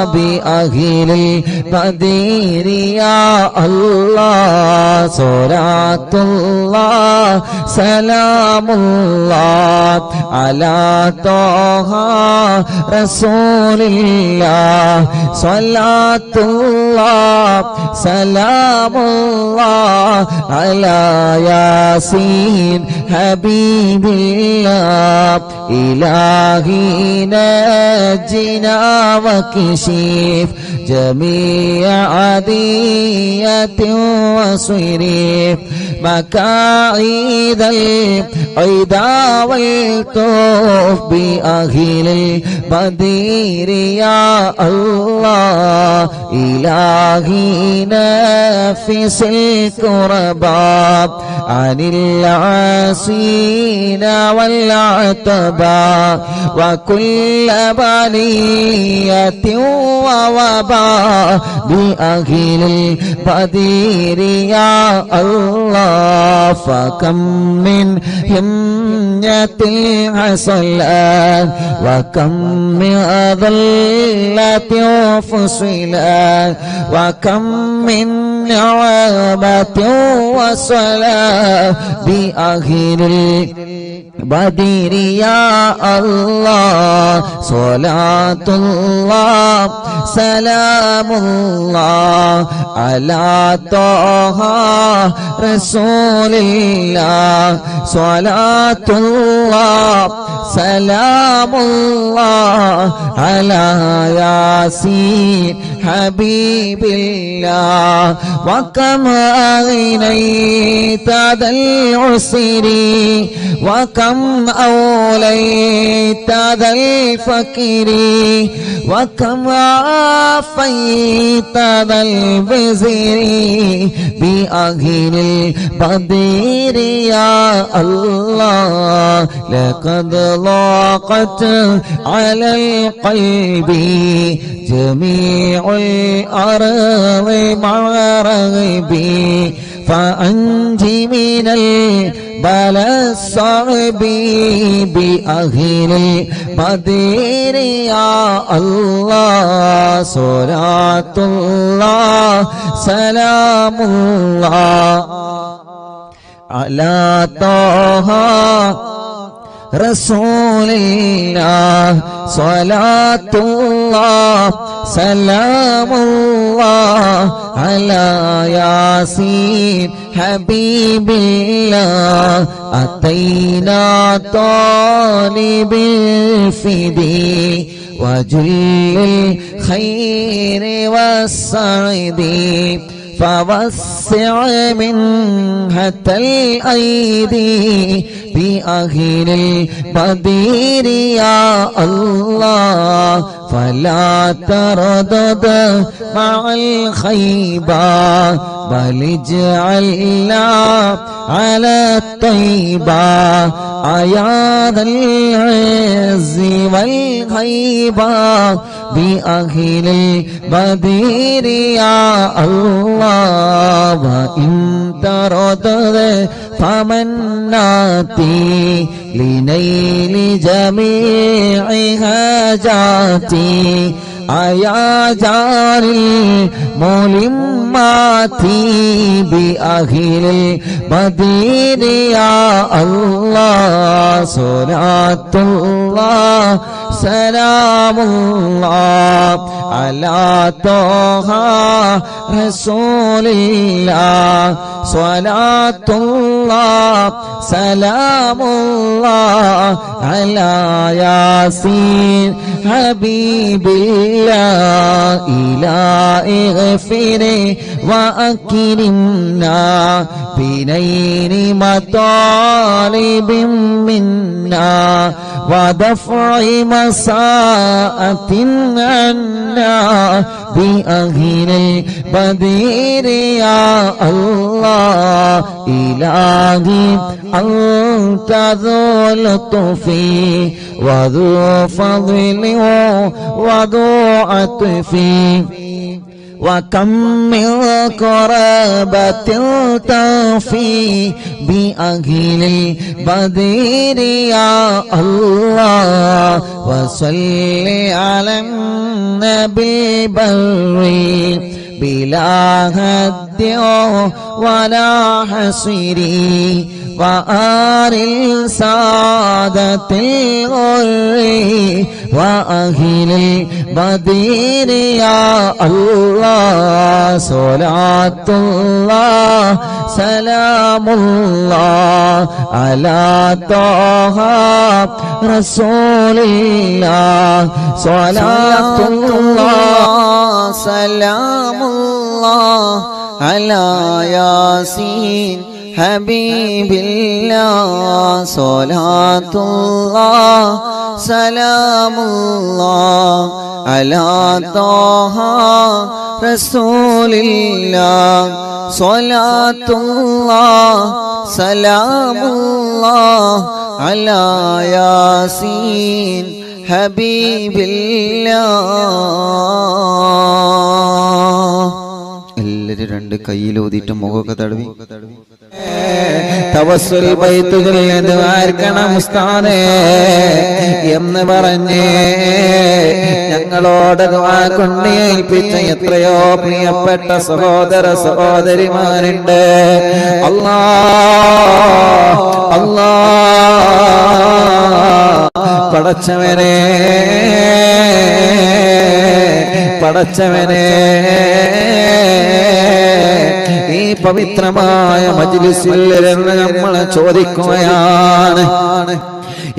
بأهل البدير يا الله صلاة الله سلام الله على طه رسول الله صلاة الله سلام الله على ياسين حبيب الله إلهي نجنا وكشف جميع عادية وصريف مكايد العدا والطوف بأهل البدير يا الله إلهي نفس الكرباب عن العاصين والعتباء وكل بلية ووباء بأهل البدير يا الله فكم من همة حصلت وكم من ذلة فصلت وكم من نعمة وصلاة بأهل البدر يا الله صلاة الله سلام الله على طه رسول الله صلاة الله سلام الله على ياسين حبيب الله وكم أغنيت ذا العسر وكم أوليت ذا الفقر وكم عافيت ذا البزر بأهل البدر يا الله لقد ضاقت على القلب جميع الأرض مع رغبي فأنجي من البلاء الصعب بأهل البدر يا الله صلاة الله سلام الله على طه رسول الله صلاة الله سلام الله على ياسين حبيب الله أتينا طالب الفدي وجل الخير والسعد فوسع منحة الأيدي بأهل البدر يا الله فلا تردد مع الخيبة بل اجعلنا على الطيبة يا ذا العز والهيبة بأهل البدر يا الله وإن تردد فمناتي لنيل جميع حاجاتي يا جار الملمات بأهل البدر يا الله صلاة الله سلام الله على طه رسول الله صلاة الله سلام الله على ياسين حبيب الله إلهي اغفر وأكرمنا بنيل مطالب منا ودفع مساءة عنا بأهل البدر يا الله إلهي أنت ذو لطف وذو فضل وذو عطف وكم من قرابة تفي بأهل البدر يا الله وصل على النبي بري بلا هد ولا حصر وآل السادة الغر وأهل البدر يا الله صلاة الله سلام الله على طه رسول الله صلاة الله سلام الله على ياسين حبيب الله صلاة الله سلام الله على طه رسول الله صلاة الله سلام الله على ياسين حبيب الله. എല്ലാവരും രണ്ട് കയ്യിൽ ഊതിയിട്ട് മുഖമൊക്കെ തടവി തവസ്സുൽ ബൈത്തുൽ ദ്വാർക്കണം ഉസ്താദേ എന്ന് പറഞ്ഞ് ഞങ്ങളോട് ദുആ കൊണ്ട് ഏൽപ്പിച്ച എത്രയോ പ്രിയപ്പെട്ട സഹോദര സഹോദരിമാരുണ്ട്. അല്ലാ പടച്ചവനെ ഈ പവിത്രമായ മജ്ലിസിൽ നമ്മൾ ചോദിക്കുകയാണ്,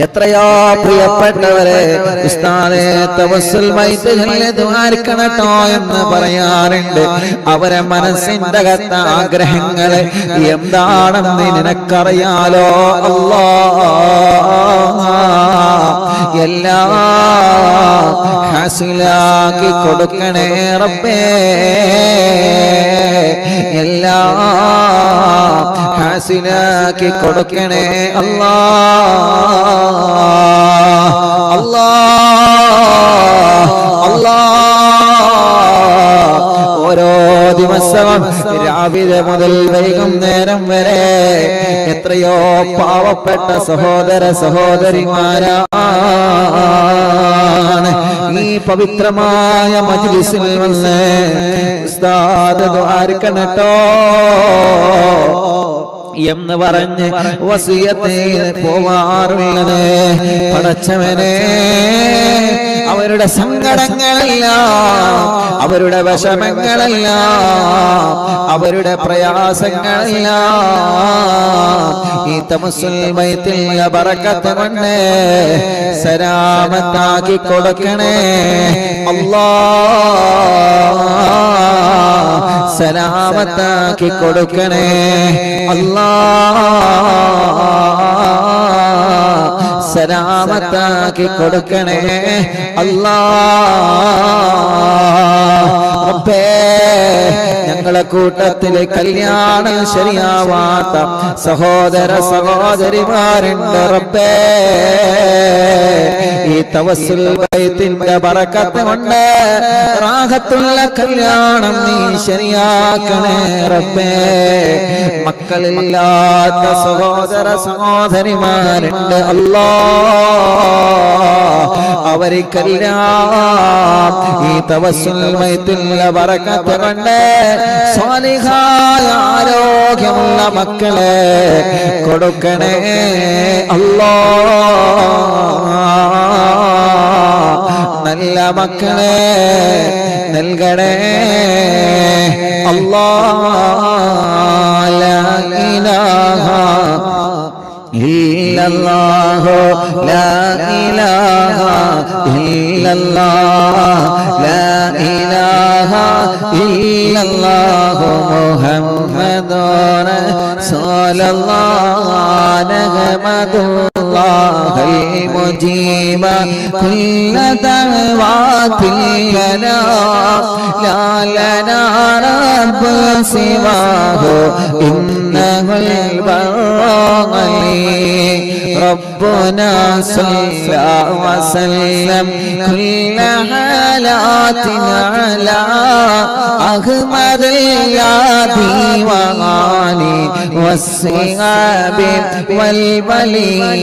എത്രയോ പ്രിയപ്പെട്ടവരെ ഉസ്താദേ തവസ്സുൽ ബൈത്തുൽ ദ്വാർക്കണട്ടോ എന്ന് പറയാറുണ്ട്. അവരെ മനസ്സിന്റെ അകത്ത ആഗ്രഹങ്ങൾ എന്താണെന്ന് നിനക്കറിയാലോ അല്ലാഹ്. എല്ലാം ഹാസിലാക്കി കൊടുക്കണേ റബ്ബേ, എല്ലാം ഹാസിലാക്കി കൊടുക്കണേ ഓരോ ദിവസവും രാവിലെ മുതൽ വൈകുന്നേരം വരെ എത്രയോ പാവപ്പെട്ട സഹോദര സഹോദരിമാരാണ് ഈ പവിത്രമായ മജ്ലിസിൽ വന്ന് ഉസ്താദ് ദ്വാർക്കണട്ടോ എന്ന് പറഞ്ഞ് വസിയത്ത് പോവാറുള്ളത്. പടച്ചവനെ അവരുടെ സങ്കടങ്ങളെല്ലാം, അവരുടെ വിഷമങ്ങളെല്ലാം, അവരുടെ പ്രയാസങ്ങളെല്ലാം ഈ തവസ്സുൽ ബൈത്തുൽ ബറക്കത്ത് കൊണ്ട് സലാമത്താക്കി കൊടുക്കണേ അല്ലാഹ്, സലാമത്താക്കി കൊടുക്കണേ അല്ലാഹ്, സലാമത്താക്കി കൊടുക്കണേ അല്ലാഹ്. റബ്ബേ ഞങ്ങളെ കൂട്ടത്തില് കല്യാണം ശരിയാവാത്ത സഹോദര സഹോദരിമാരുണ്ട് റബ്ബേ. ഈ തവസ്സുൽ ബൈത്തിന്റെ ബറക്കത്ത് കൊണ്ട് റാഹത്തുള്ള കല്യാണം നീ ശരിയാക്കണേ റബ്ബേ. മക്കളില്ലാത്ത സഹോദര സഹോദരിമാരുണ്ട് അല്ലാഹ്, അവർക്കെല്ലാം ഈ തവസ്സുൽ ബൈത്തുൽ ബറക്കത്ത് കൊണ്ട് സ്വാലിഹായ ആരോഗ്യമുള്ള മക്കളെ കൊടുക്കണേ അല്ലാഹ്, നല്ല മക്കളെ നൽകണേ അല്ലാഹ്. ലാ ഇലാഹ ഇല്ലല്ലാഹു ലാ ഇലാഹ ഇല്ലല്ലാഹ് ലാ ഇലാഹ ഇല്ലല്ലാഹു മുഹമ്മദുർ റസൂലുള്ളാഹ് നഹ്മദുല്ലാഹൽ മുജീബ കുല്ല ദഅവാതിൻ ലനാ ലാ ലനാ റബ്ബു സിവാഹു ഇന്നഹുൽ ബർറ ربنا صلى وسلم كل حالاتنا على أحمد اليادي وغالي والصحاب والولي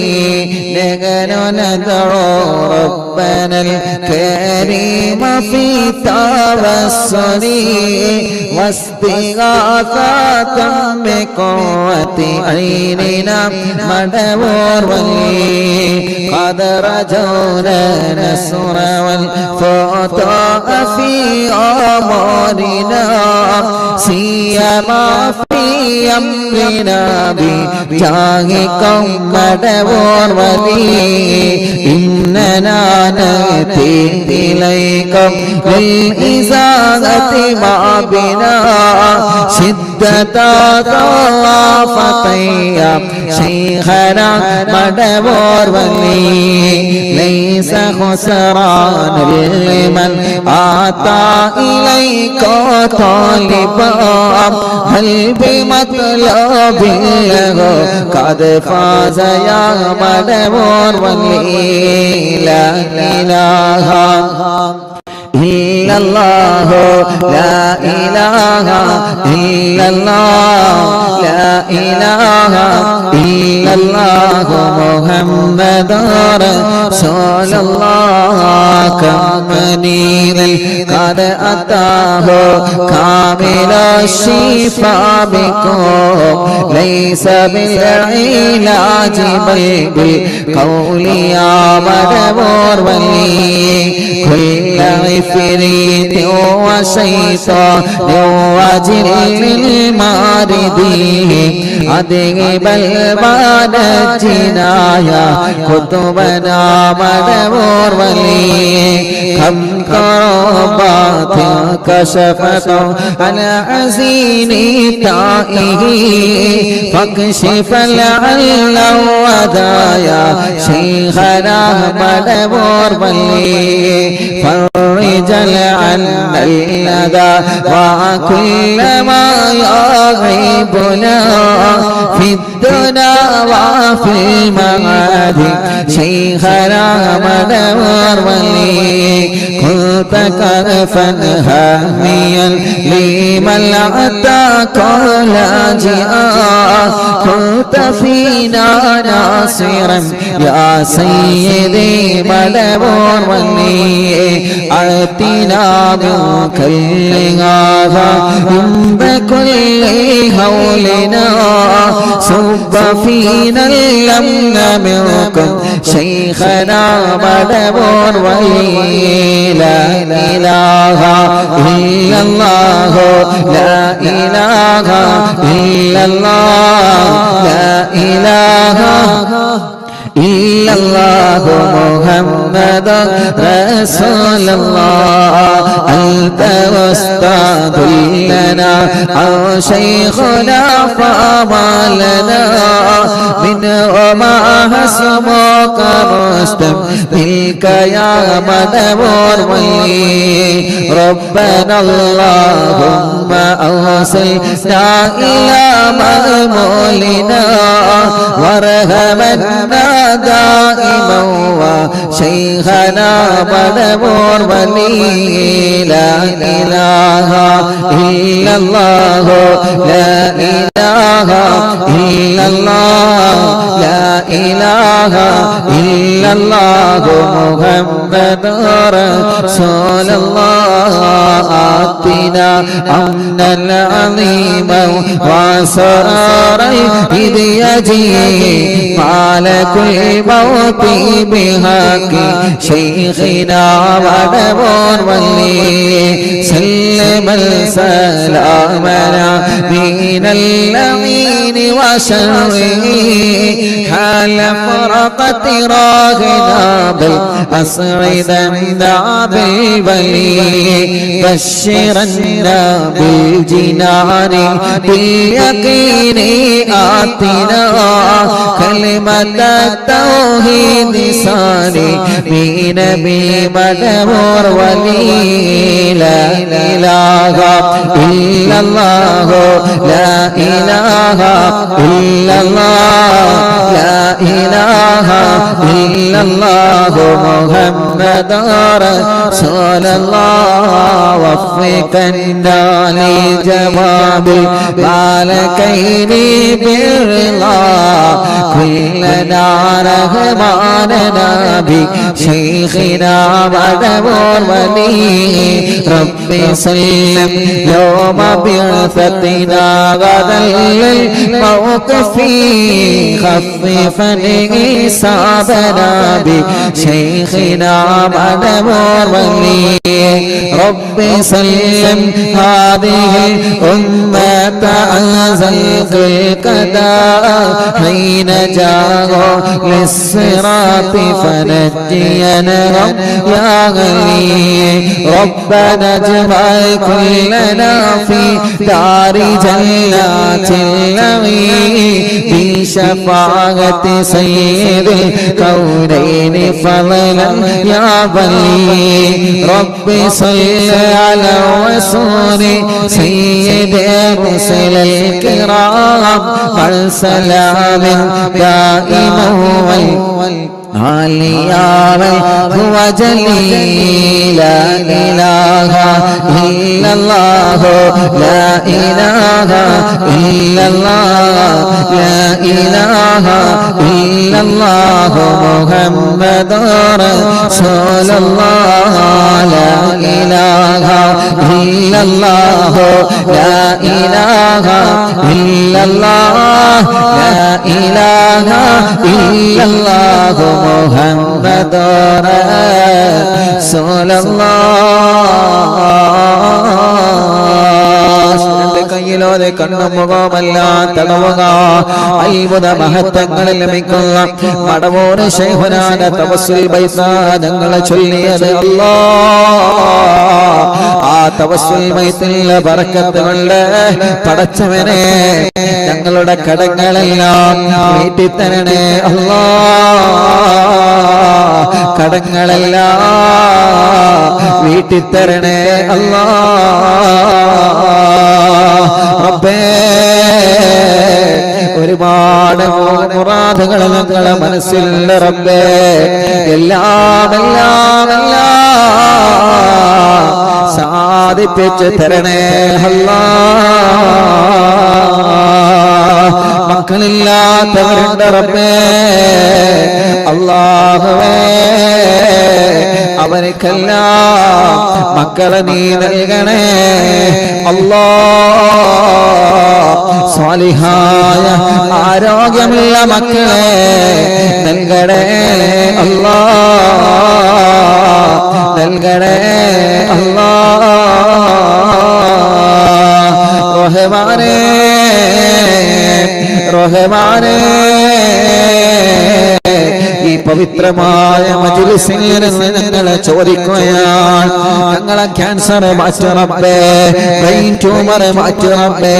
نحن ندعو ربنا الكريم في توسل واستغاثة بقوة عيننا مدبور ولي قد رجونا نصر والفتاة في أمرنا سيما في أمرنا بجاهكم مدبور ولي إننا نأتي إليكم للإزالة ما بنا شدة طافتي شيخنا مدبور ولي ليس خسران لمن آتى إليك طالبا هل بمطلب له قد فاز يا مدبور ولي لا إله إلا الله لا إله إلا الله لا إله إلا الله محمد رسول الله كم منير قد أتاه كامل الشفاء بكم ليس بالعلاج بل بالقول يا مدبور ولي كل عفريت وشيطان وجن الماردين أذهب البال الجنايا كتبنا مدبور ولي كم كربات كشفت على عزين تائه فاكشف العل ودايا شيخنا مدبور ولي فرج عنا الندى وكل ما يغيبنا في الدنيا وفي المعاد شيخنا مدبور ولي كنت كرفا هاميا لمن أتاك لاجئا كنت فينا ناصرا يا سيدي مدبور ولي أتنا من كل غافا بكل هولنا صب فينا الأمن منكم شيخنا مدبور ولي لا إله إلا الله لا إله إلا الله لا إله إلا الله محمد رسول الله أنت أستاذ لنا أو شيخنا فما لنا من وما حسبك رستم تلك يا مدبور ولي ربنا اللهم أوصلنا إلى مأمولنا وارحمنا دائما وشيخنا مدبور ولي لا إله إلا الله لا إله إلا الله لا إله إلا الله محمد رسول الله آتنا أمنا عظيما وسرارا إذ يجيء مالك الموت بحق شيخنا مدبور ولي سلم السلامنا من اللعين وشره حال فرقت راغنا بالأصعد بالولي بشرنا بالجنان باليقين آتنا كلمة التوحيد صالح بنبي مدبور ولي لا إله إلا الله لا إله إلا الله لا إله إلا الله محمد رسول الله وفقنا لجواب الملكين بالرضا كلنا رحماننا بشيخنا مدبور ولي ربي سلم يوم بعثتنا غدا للموقف خففا حسابنا بشيخنا مدبور ولي ربي سلم هذه الأمة أنزلت القضاء حين جاءوا للصراط فنجينا يا غني ربنا اجمع كلنا في دار جنات النعيم بشفاعة سيد الكونين فضلا يا بلي ربي صل على رسول سيد الرسل الكرام والسلام دائما ആലിയാവൽ ഹുവ ജലീല ഇലാഹ ഇല്ലല്ലാഹു ലാ ഇലാഹ ഇല്ലല്ലാഹ് ലാ ഇലാഹ ഇല്ലല്ലാഹു മുഹമ്മദുർ റസൂലുള്ളാഹ് ലാ ഇലാഹ ഇല്ലല്ലാഹു ലാ ഇലാഹ ഇല്ലല്ലാഹ് ലാ ഇലാഹ ഇല്ലല്ലാഹു മുഹമ്മദുർ റസൂലുള്ളാഹ് കയ്യിലോതെ കണ്ണും മുഖവുമെല്ലാം തടവുക. അത്ഭുത മഹത്വങ്ങളിൽ ലഭിക്കുന്ന മടവൂർ ശൈഖുനാന്റെ തവസ്സുൽ ബൈത്ത് ഞങ്ങൾ ചൊല്ലിയത് അല്ലാഹ്. ആ തവസ്സുൽ ബൈത്തിലെ ബറക്കത്ത് കൊണ്ട് പടച്ചവനെ ഞങ്ങളുടെ കടങ്ങളെല്ലാം വീട്ടിത്തരണേ അല്ലാഹ്. കടങ്ങളെല്ലാം വീട്ടിത്തരണേ അല്ലാഹ്. റബ്ബേ, ഒരുപാട് മുറാദുകൾ ഞങ്ങളെ മനസ്സിൽ റബ്ബേ, എല്ലാം സാധിപ്പിച്ച് തരണേ അല്ലാഹ്. മക്കളില്ലാത്തവരുണ്ട് റബ്ബേ, അല്ലാഹുവേ അവർക്കെല്ലാം മക്കളെ നീ നൽകണേ അല്ലാഹ്. സ്വാലിഹായ ആരോഗ്യമുള്ള മക്കളെ നൽകണേ അല്ലാഹ്, നൽകണേ അല്ലാഹ്. റഹ്മാനേ റഹ്മാനേ, ഈ പവിത്രമായ മജ്‌ലിസിൽ നിന്ന് ഞങ്ങളെ ചോദിക്കുകയാണ്, ഞങ്ങളെ ക്യാൻസർ മാറ്റി റബ്ബേ, ബ്രെയിൻ ട്യൂമർ മാറ്റി റബ്ബേ,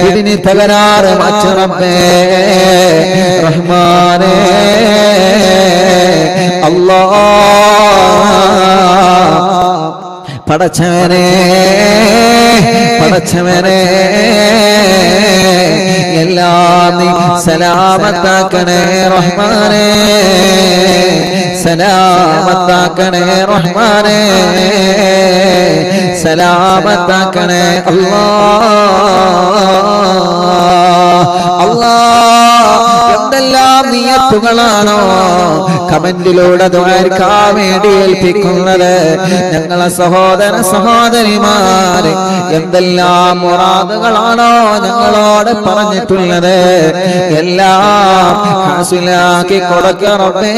കിഡ്നി തകരാറ് മാറ്റി റബ്ബേ. റഹ്മാനേ അല്ലാഹ്, പടച്ചവനെ പടച്ചവനെ എല്ലാം നീ സലാമത്താക്കണേ റഹ്മാനേ, സലാമത്താക്കണേ റഹ്മാനേ, സലാമത്താക്കണേ അല്ലാഹ്. അല്ലാഹ്, എന്തെല്ലാം നിയത്തുകളാണോ കമന്റിലൂടെ ദുആക്കാൻ വേണ്ടി ഏൽപ്പിക്കുന്നത് ഞങ്ങളെ സഹോദര സഹോദരിമാരെ, എന്തെല്ലാം മുറാദുകളാണോ ഞങ്ങളോട് പറഞ്ഞിട്ടുള്ളത് എല്ലാം ഹാസിലാക്കി കൊടുക്കണമേ.